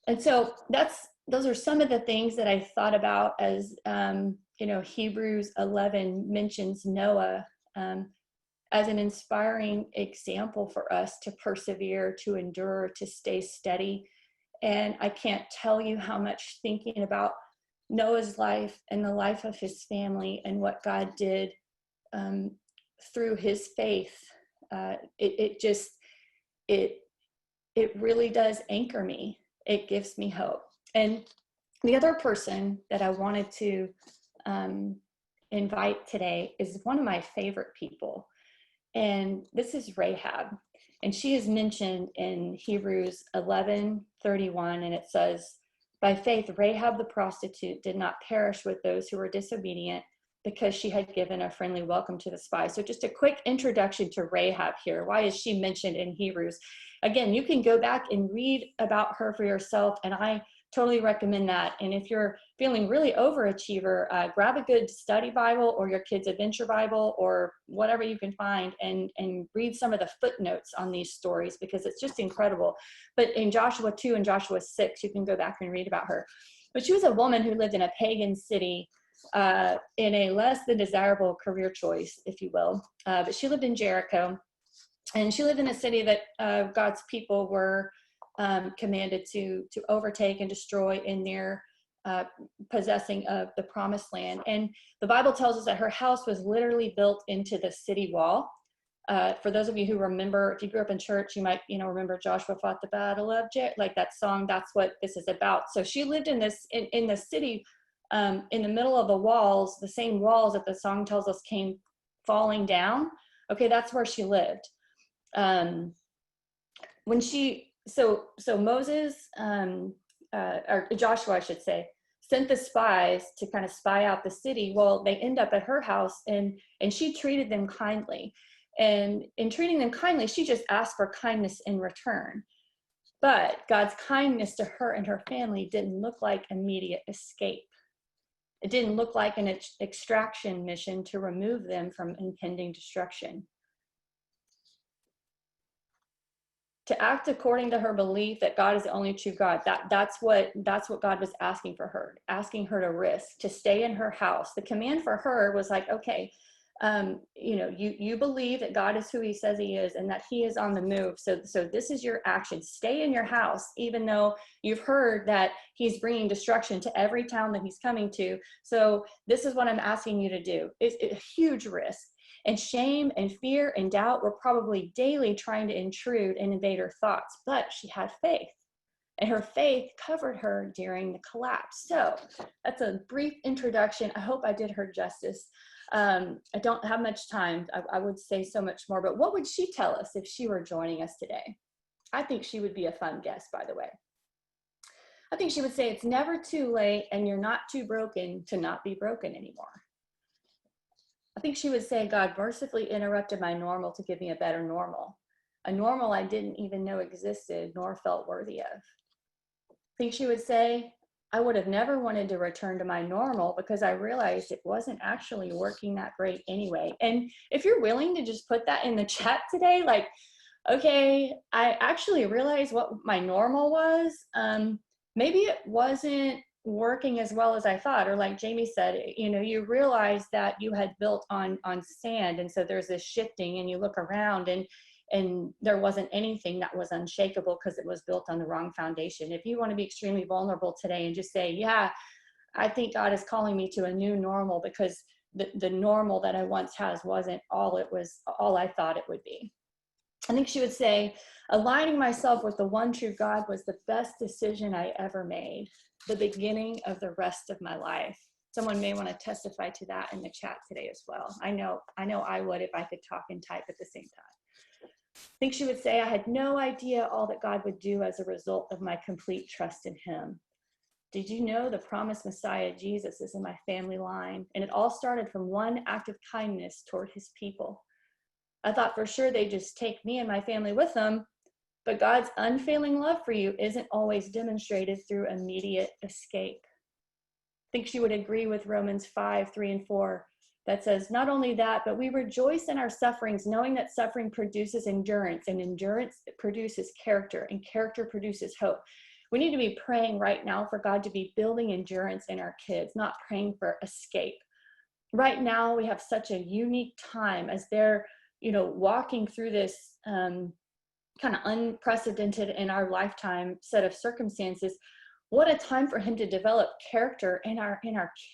And so those are some of the things that I thought about as, Hebrews 11 mentions Noah as an inspiring example for us to persevere, to endure, to stay steady. And I can't tell you how much thinking about Noah's life and the life of his family and what God did through his faith, it really does anchor me. It gives me hope. And the other person that I wanted to invite today is one of my favorite people. And this is Rahab. And she is mentioned in Hebrews 11:31, and it says, by faith, Rahab the prostitute did not perish with those who were disobedient because she had given a friendly welcome to the spies. So just a quick introduction to Rahab here. Why is she mentioned in Hebrews? Again, you can go back and read about her for yourself, and I totally recommend that. And if you're feeling really overachiever, grab a good study Bible or your kid's adventure Bible or whatever you can find and read some of the footnotes on these stories, because it's just incredible. But in Joshua 2 and Joshua 6, you can go back and read about her. But she was a woman who lived in a pagan city in a less than desirable career choice, if you will. But she lived in Jericho, and she lived in a city that God's people were commanded to overtake and destroy in their possessing of the promised land. And the Bible tells us that her house was literally built into the city wall. For those of you who remember, if you grew up in church, you might remember Joshua fought the battle of Jericho, like that song. That's what this is about. So she lived in this in the city, in the middle of the walls, the same walls that the song tells us came falling down. Okay, that's where she lived. So Moses, or Joshua, I should say, sent the spies to kind of spy out the city. Well, they end up at her house, and she treated them kindly. And in treating them kindly, she just asked for kindness in return. But God's kindness to her and her family didn't look like immediate escape. It didn't look like an extraction mission to remove them from impending destruction. To act according to her belief that God is the only true God, that's what God was asking for her, asking her to risk, to stay in her house. The command for her was like, okay, you believe that God is who he says he is and that he is on the move. So this is your action. Stay in your house, even though you've heard that he's bringing destruction to every town that he's coming to. So this is what I'm asking you to do. It's a huge risk. And shame and fear and doubt were probably daily trying to intrude and invade her thoughts, but she had faith. And her faith covered her during the collapse. So that's a brief introduction. I hope I did her justice. I don't have much time. I would say so much more, but what would she tell us if she were joining us today? I think she would be a fun guest, by the way. I think she would say it's never too late and you're not too broken to not be broken anymore. I think she would say God mercifully interrupted my normal to give me a better normal, a normal I didn't even know existed nor felt worthy of. I think she would say, I would have never wanted to return to my normal because I realized it wasn't actually working that great anyway. And if you're willing to just put that in the chat today, like, okay, I actually realized what my normal was. Maybe it wasn't working as well as I thought, or like Jamie said, you know, you realize that you had built on sand, and so there's this shifting, and you look around, and there wasn't anything that was unshakable because it was built on the wrong foundation. If you want to be extremely vulnerable today and just say, yeah, I think God is calling me to a new normal, because the normal that I once has wasn't all I thought it would be. I think she would say, aligning myself with the one true God was the best decision I ever made, the beginning of the rest of my life. Someone may want to testify to that in the chat today as well. I know I would if I could talk and type at the same time. I think she would say, I had no idea all that God would do as a result of my complete trust in him. Did you know the promised Messiah, Jesus, is in my family line? And it all started from one act of kindness toward his people. I thought for sure they'd just take me and my family with them, but God's unfailing love for you isn't always demonstrated through immediate escape. I think she would agree with Romans 5:3-4, that says, not only that, but we rejoice in our sufferings, knowing that suffering produces endurance, and endurance produces character, and character produces hope. We need to be praying right now for God to be building endurance in our kids, not praying for escape. Right now, we have such a unique time as they're, you know, walking through this kind of unprecedented in our lifetime set of circumstances. What a time for him to develop character in our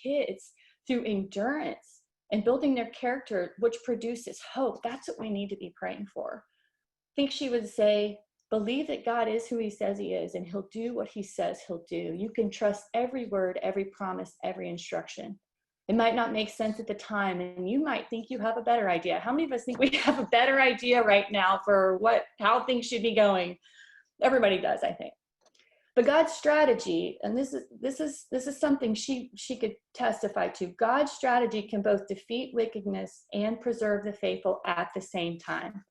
kids through endurance and building their character, which produces hope. That's what we need to be praying for. I think she would say, believe that God is who he says he is, and he'll do what he says he'll do. You can trust every word, every promise, every instruction. It might not make sense at the time, and you might think you have a better idea. How many of us think we have a better idea right now for how things should be going? Everybody does, I think. But God's strategy, and this is something she could testify to. God's strategy can both defeat wickedness and preserve the faithful at the same time.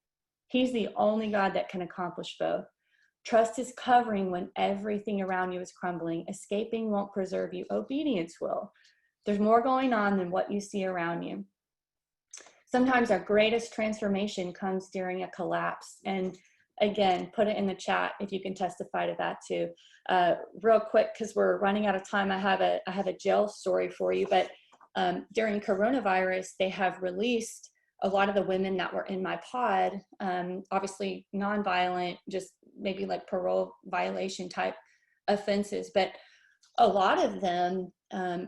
He's the only God that can accomplish both. Trust his covering when everything around you is crumbling. Escaping won't preserve you. Obedience will. There's more going on than what you see around you. Sometimes our greatest transformation comes during a collapse. And again, put it in the chat if you can testify to that too. Real quick, because we're running out of time, I have a jail story for you. But during coronavirus, they have released a lot of the women that were in my pod, obviously nonviolent, just maybe like parole violation type offenses. But a lot of them,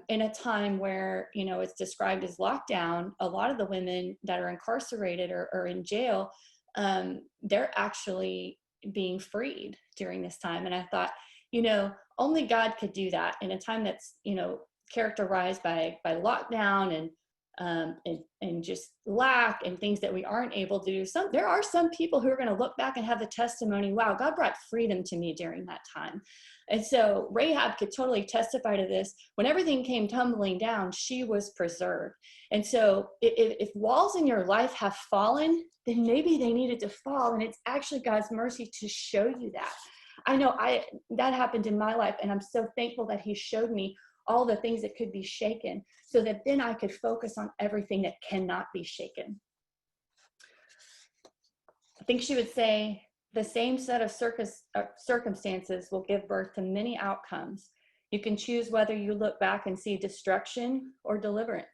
in a time where, you know, it's described as lockdown, a lot of the women that are incarcerated or in jail, they're actually being freed during this time. And I thought, you know, only God could do that in a time that's, you know, characterized by lockdown and just lack and things that we aren't able to do. There are some people who are going to look back and have the testimony, wow, God brought freedom to me during that time. And so Rahab could totally testify to this. When everything came tumbling down, she was preserved. And so if walls in your life have fallen, then maybe they needed to fall. And it's actually God's mercy to show you that. I know that happened in my life, and I'm so thankful that he showed me all the things that could be shaken, so that then I could focus on everything that cannot be shaken. I think she would say, the same set of circumstances will give birth to many outcomes. You can choose whether you look back and see destruction or deliverance.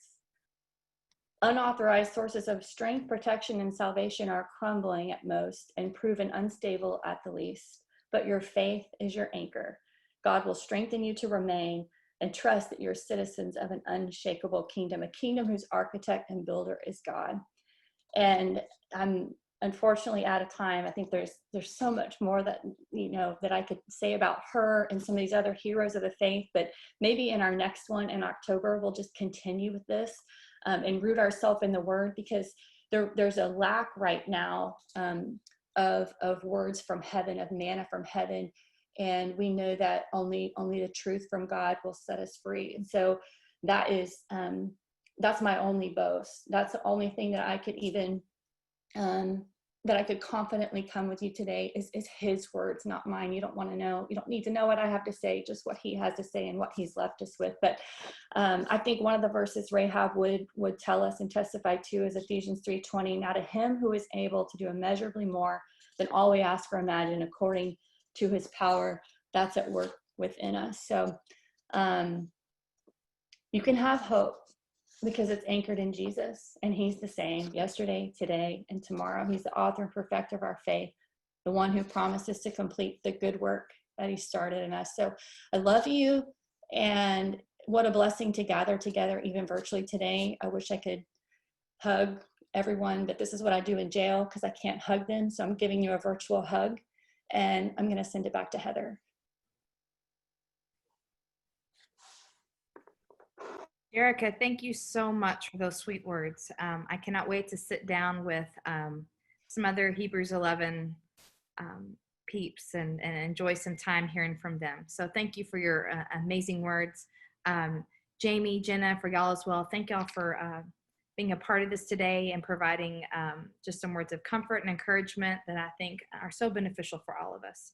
Unauthorized sources of strength, protection, and salvation are crumbling at most and proven unstable at the least. But your faith is your anchor. God will strengthen you to remain, and trust that you're citizens of an unshakable kingdom, a kingdom whose architect and builder is God. And I'm unfortunately out of time. I think there's so much more that, you know, that I could say about her and some of these other heroes of the faith, but maybe in our next one in October, we'll just continue with this and root ourselves in the word, because there's a lack right now of words from heaven, of manna from heaven. And we know that only the truth from God will set us free. And so that is, that's my only boast. That's the only thing that I could even, that I could confidently come with you today is his words, not mine. You don't need to know what I have to say, just what he has to say and what he's left us with. But I think one of the verses Rahab would tell us and testify to is Ephesians 3:20. Now to him who is able to do immeasurably more than all we ask or imagine, according to his power that's at work within us. So you can have hope because it's anchored in Jesus, and he's the same yesterday, today, and tomorrow. He's the author and perfecter of our faith, the one who promises to complete the good work that he started in us. So I love you, and what a blessing to gather together, even virtually today. I wish I could hug everyone, but this is what I do in jail because I can't hug them. So I'm giving you a virtual hug, and I'm going to send it back to Heather. Jerica, thank you so much for those sweet words. I cannot wait to sit down with some other Hebrews 11 peeps and enjoy some time hearing from them. So thank you for your amazing words. Jamie, Jena, for y'all as well. Thank y'all for being a part of this today and providing just some words of comfort and encouragement that I think are so beneficial for all of us.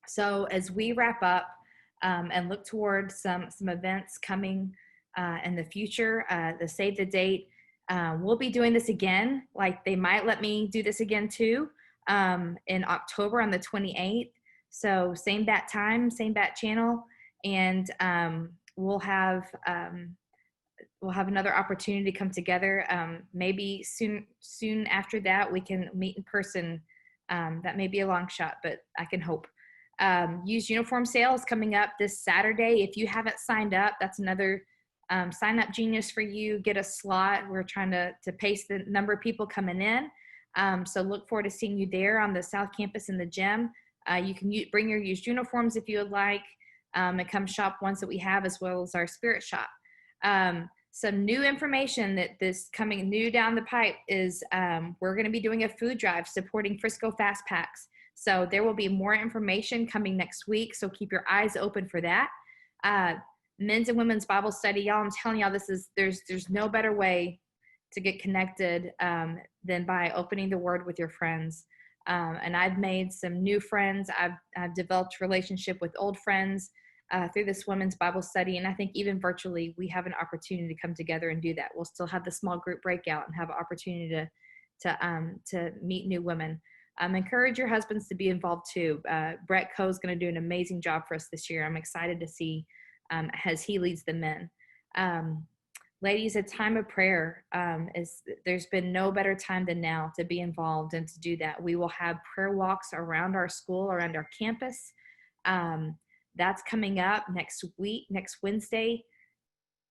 So as we wrap up and look toward some events coming in the future, the save the date, we'll be doing this again. Like they might let me do this again too in October on the 28th. So same bat time, same bat channel, and we'll have another opportunity to come together. Maybe soon after that we can meet in person. That may be a long shot, but I can hope. Used uniform sales coming up this Saturday. If you haven't signed up, that's another sign up genius for you. Get a slot. We're trying to pace the number of people coming in. So look forward to seeing you there on the South Campus in the gym. You can bring your used uniforms if you would like, and come shop ones that we have, as well as our spirit shop. Some new information that this coming new down the pipe is we're going to be doing a food drive supporting Frisco Fast Packs. So there will be more information coming next week. So keep your eyes open for that. Men's and women's Bible study, y'all. I'm telling y'all, there's no better way to get connected than by opening the Word with your friends. And I've made some new friends. I've developed a relationship with old friends through this women's Bible study. And I think even virtually, we have an opportunity to come together and do that. We'll still have the small group breakout and have an opportunity to meet new women. Encourage your husbands to be involved too. Brett Coe is going to do an amazing job for us this year. I'm excited to see as he leads the men. Ladies, a time of prayer there's been no better time than now to be involved and to do that. We will have prayer walks around our school, around our campus. That's coming up next Wednesday.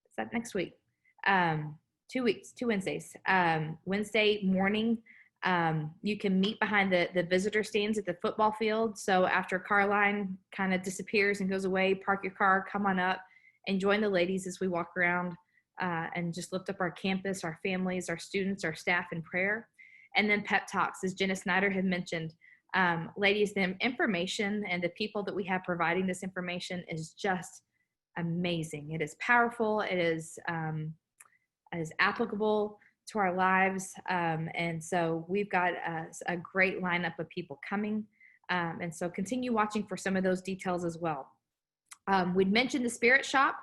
Is that next week? 2 weeks, 2 Wednesdays. Wednesday morning, you can meet behind the visitor stands at the football field. So after car line kind of disappears and goes away, park your car, come on up and join the ladies as we walk around and just lift up our campus, our families, our students, our staff in prayer. And then pep talks, as Jena Snyder had mentioned. Ladies, the information and the people that we have providing this information is just amazing. It is powerful. It is applicable to our lives. And so we've got a great lineup of people coming. And so continue watching for some of those details as well. We'd mentioned the Spirit Shop.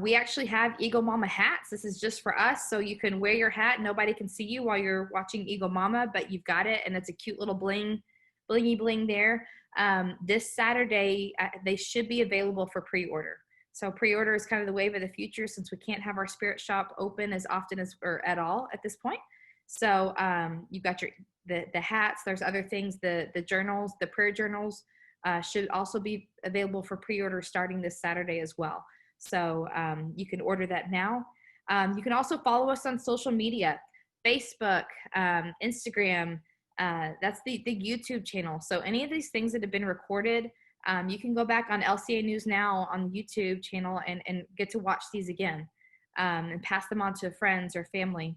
We actually have Eagle Mama hats. This is just for us. So you can wear your hat. Nobody can see you while you're watching Eagle Mama, but you've got it. And it's a cute little blingy bling there. This Saturday, they should be available for pre-order. So pre-order is kind of the wave of the future since we can't have our Spirit Shop open as often or at all at this point. So you've got the hats. There's other things. The journals, the prayer journals should also be available for pre-order starting this Saturday as well. So you can order that now. You can also follow us on social media, Facebook, Instagram. That's the YouTube channel. So any of these things that have been recorded, you can go back on LCA News Now on YouTube channel and get to watch these again and pass them on to friends or family.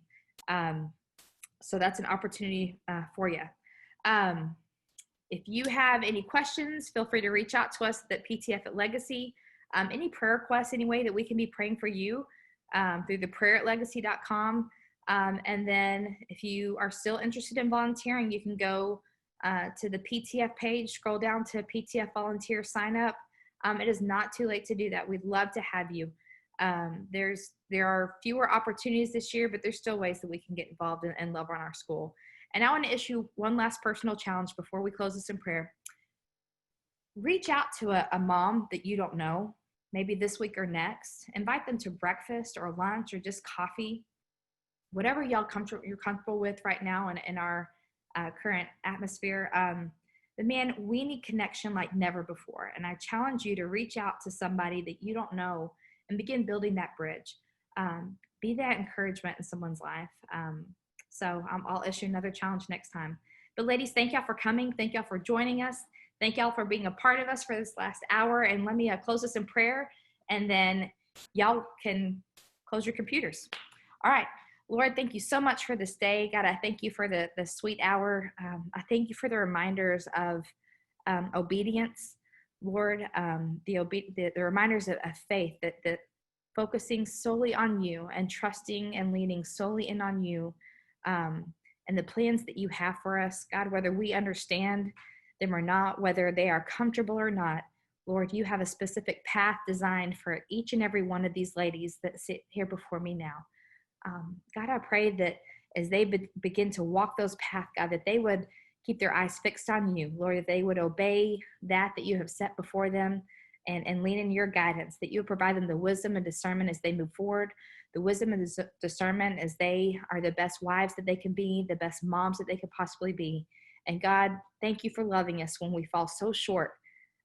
So that's an opportunity for you. If you have any questions, feel free to reach out to us at PTF at Legacy. Any prayer requests, any way that we can be praying for you through the prayer@legacy.com. And then if you are still interested in volunteering, you can go to the PTF page, scroll down to PTF volunteer sign up. It is not too late to do that. We'd love to have you. There are fewer opportunities this year, but there's still ways that we can get involved and love on our school. And I want to issue one last personal challenge before we close this in prayer. Reach out to a mom that you don't know, maybe this week or next. Invite them to breakfast or lunch or just coffee, whatever you're comfortable with right now in our current atmosphere. But man, we need connection like never before. And I challenge you to reach out to somebody that you don't know and begin building that bridge. Be that encouragement in someone's life. So I'll issue another challenge next time. But ladies, thank y'all for coming. Thank y'all for joining us. Thank y'all for being a part of us for this last hour. And let me close us in prayer, and then y'all can close your computers. All right. Lord, thank you so much for this day. God, I thank you for the sweet hour. I thank you for the reminders of obedience, Lord, the reminders of faith, that focusing solely on you and trusting and leaning solely in on you, and the plans that you have for us, God, whether we understand them or not, whether they are comfortable or not, Lord, you have a specific path designed for each and every one of these ladies that sit here before me now. God, I pray that as they begin to walk those paths, God, that they would keep their eyes fixed on you, Lord, that they would obey that you have set before them and lean in your guidance, that you would provide them the wisdom and discernment as they move forward, the wisdom and discernment as they are the best wives that they can be, the best moms that they could possibly be. And God, thank you for loving us when we fall so short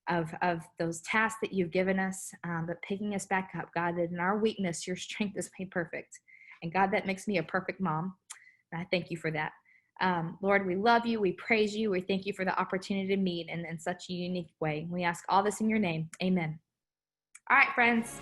of those tasks that you've given us, but picking us back up, God, that in our weakness, your strength is made perfect. And God, that makes me a perfect mom. And I thank you for that. Lord, we love you. We praise you. We thank you for the opportunity to meet in such a unique way. We ask all this in your name. Amen. All right, friends.